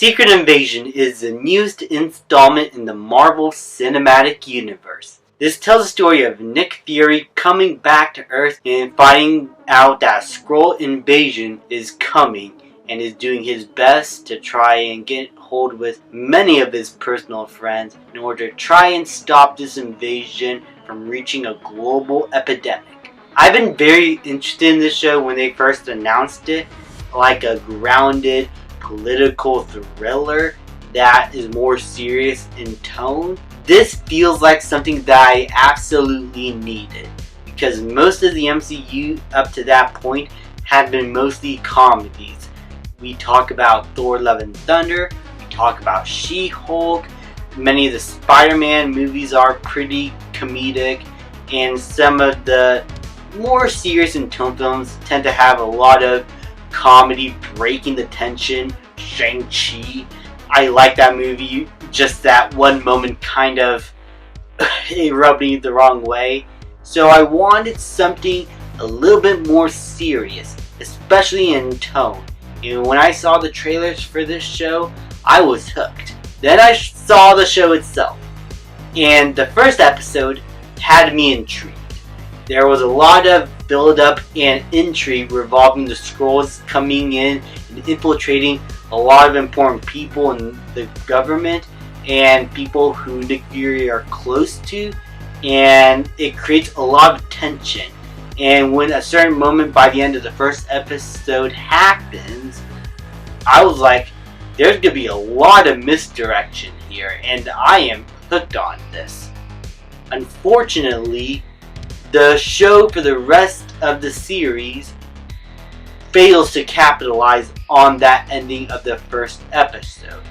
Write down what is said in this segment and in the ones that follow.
Secret Invasion is the newest installment in the Marvel Cinematic Universe. This tells the story of Nick Fury coming back to Earth and finding out that Skrull invasion is coming and is doing his best to try and get hold with many of his personal friends in order to try and stop this invasion from reaching a global epidemic. I've been very interested in this show when they first announced it, like a grounded political thriller that is more serious in tone. This feels like something that I absolutely needed, because most of the MCU up to that point had been mostly comedies. We talk about Thor Love and Thunder, we talk about She-Hulk, many of the Spider-Man movies are pretty comedic, and some of the more serious in tone films tend to have a lot of comedy breaking the tension. Shang-Chi, I like that movie, just that one moment kind of it rubbed me the wrong way. So I wanted something a little bit more serious, especially in tone. And when I saw the trailers for this show, I was hooked. Then I saw the show itself, and the first episode had me intrigued. There was a lot of build-up and intrigue revolving the Skrulls coming in and infiltrating a lot of important people in the government and people who Nick Fury are close to, and it creates a lot of tension. And when a certain moment by the end of the first episode happens, I was like, there's gonna be a lot of misdirection here, and I am hooked on this. Unfortunately, the show for the rest of the series fails to capitalize on that ending of the first episode.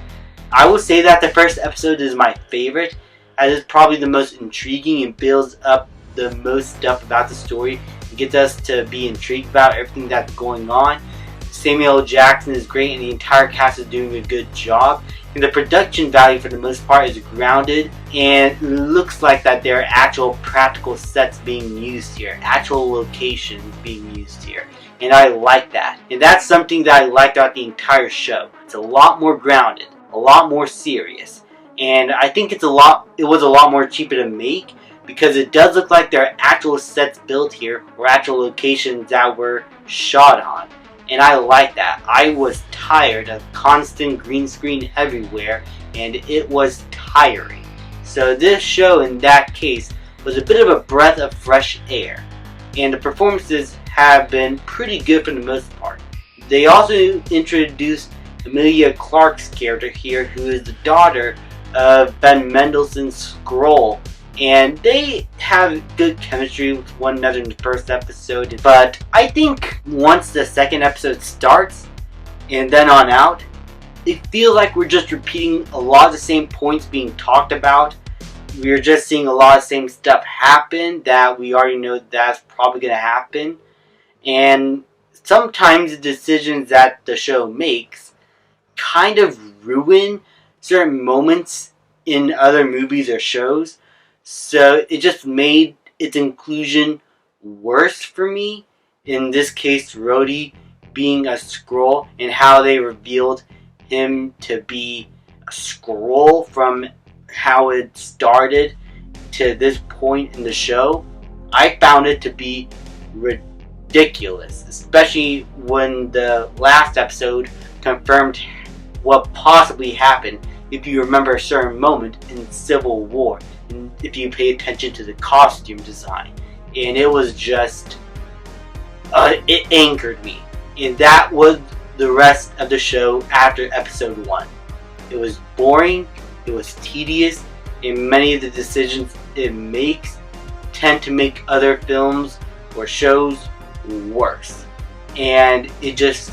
I will say that the first episode is my favorite, as it's probably the most intriguing and builds up the most stuff about the story and gets us to be intrigued about everything that's going on. Samuel L. Jackson is great and the entire cast is doing a good job. And the production value for the most part is grounded, and it looks like that there are actual practical sets being used here, actual locations being used here. And I like that. And that's something that I liked about the entire show. It's a lot more grounded, a lot more serious. And I think it was a lot more cheaper to make, because it does look like there are actual sets built here, or actual locations that were shot on. And I like that. I was tired of constant green screen everywhere, and it was tiring. So this show, in that case, was a bit of a breath of fresh air. And the performances have been pretty good for the most part. They also introduced Emilia Clarke's character here, who is the daughter of Ben Mendelsohn's Skrull. And they have good chemistry with one another in the first episode. But I think once the second episode starts, and then on out, it feels like we're just repeating a lot of the same points being talked about. We're just seeing a lot of the same stuff happen that we already know that's probably going to happen. And sometimes the decisions that the show makes kind of ruin certain moments in other movies or shows. So it just made its inclusion worse for me. In this case, Rhodey being a Skrull, and how they revealed him to be a Skrull from how it started to this point in the show. I found it to be ridiculous, especially when the last episode confirmed what possibly happened if you remember a certain moment in Civil War, and if you pay attention to the costume design. And it was just, it angered me. And that was the rest of the show after episode 1. It was boring, it was tedious, and many of the decisions it makes tend to make other films or shows worse. And it just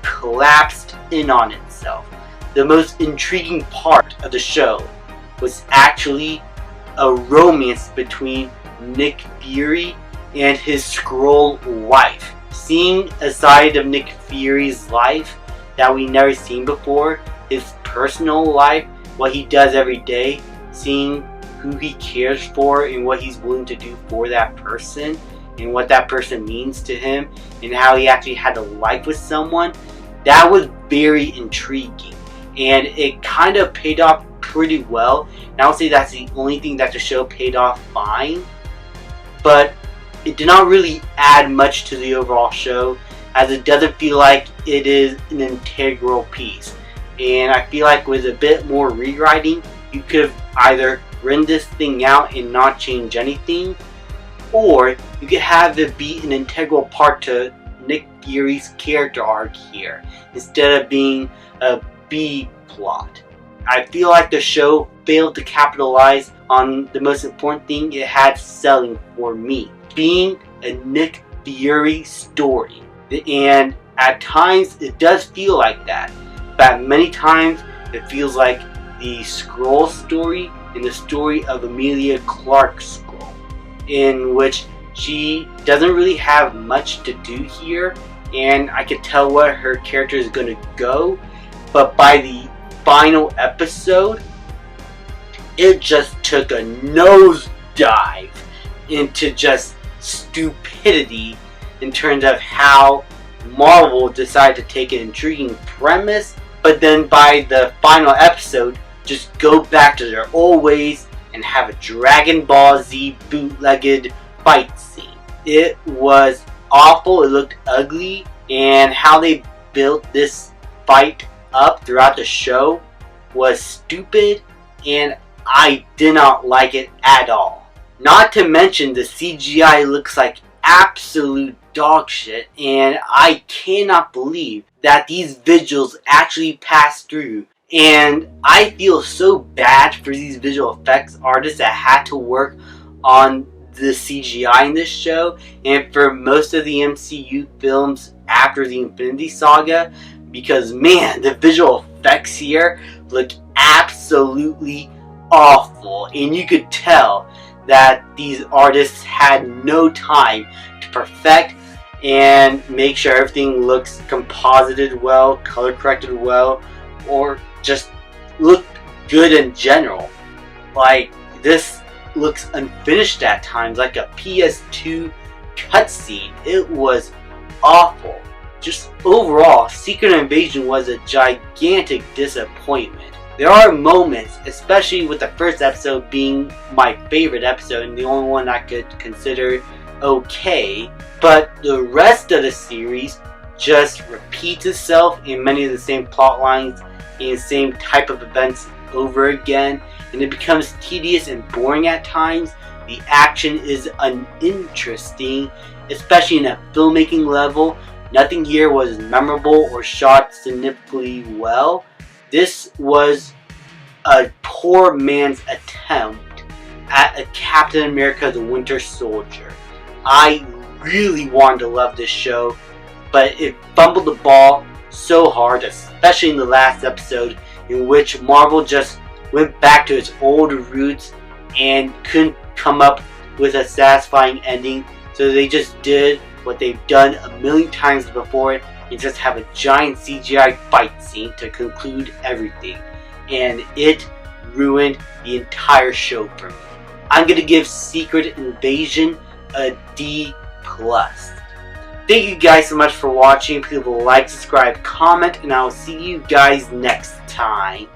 collapsed in on itself. The most intriguing part of the show was actually a romance between Nick Fury and his Skrull wife. Seeing a side of Nick Fury's life that we never seen before, his personal life, what he does every day, seeing who he cares for and what he's willing to do for that person, and what that person means to him, and how he actually had a life with someone, that was very intriguing. and it kind of paid off pretty well. And I would say that's the only thing that the show paid off fine, but it did not really add much to the overall show, as it doesn't feel like it is an integral piece. And I feel like with a bit more rewriting, you could have either written this thing out and not change anything, or you could have it be an integral part to Nick Fury's character arc here, instead of being a B plot. I feel like the show failed to capitalize on the most important thing it had selling for me, being a Nick Fury story. And at times it does feel like that, but many times it feels like the Skrull story and the story of Emilia Clarke's Skrull, in which she doesn't really have much to do here, and I could tell where her character is going to go, but by the final episode, it just took a nosedive into just stupidity in terms of how Marvel decided to take an intriguing premise, but then by the final episode, just go back to their old ways and have a Dragon Ball Z bootlegged fight scene. It was awful, it looked ugly, and how they built this fight up throughout the show was stupid, and I did not like it at all. Not to mention the CGI looks like absolute dog shit, and I cannot believe that these visuals actually passed through. And I feel so bad for these visual effects artists that had to work on the CGI in this show, and for most of the MCU films after the Infinity Saga, because man, the visual effects here look absolutely awful, and you could tell that these artists had no time to perfect and make sure everything looks composited well, color corrected well, or just look good in general. Like, this looks unfinished at times, like a PS2 cutscene. It was awful. Just overall, Secret Invasion was a gigantic disappointment. There are moments, especially with the first episode being my favorite episode and the only one I could consider okay, but the rest of the series just repeats itself in many of the same plot lines and same type of events over again, and it becomes tedious and boring at times. The action is uninteresting, especially in a filmmaking level. Nothing here was memorable or shot significantly well. This was a poor man's attempt at a Captain America the Winter Soldier. I really wanted to love this show, but it fumbled the ball so hard, especially in the last episode, in which Marvel just went back to its old roots and couldn't come up with a satisfying ending, so they just did what they've done a million times before and just have a giant CGI fight scene to conclude everything, and it ruined the entire show for me. I'm gonna give Secret Invasion a D+. Thank you guys so much for watching. Please like, subscribe, comment, and I'll see you guys next time.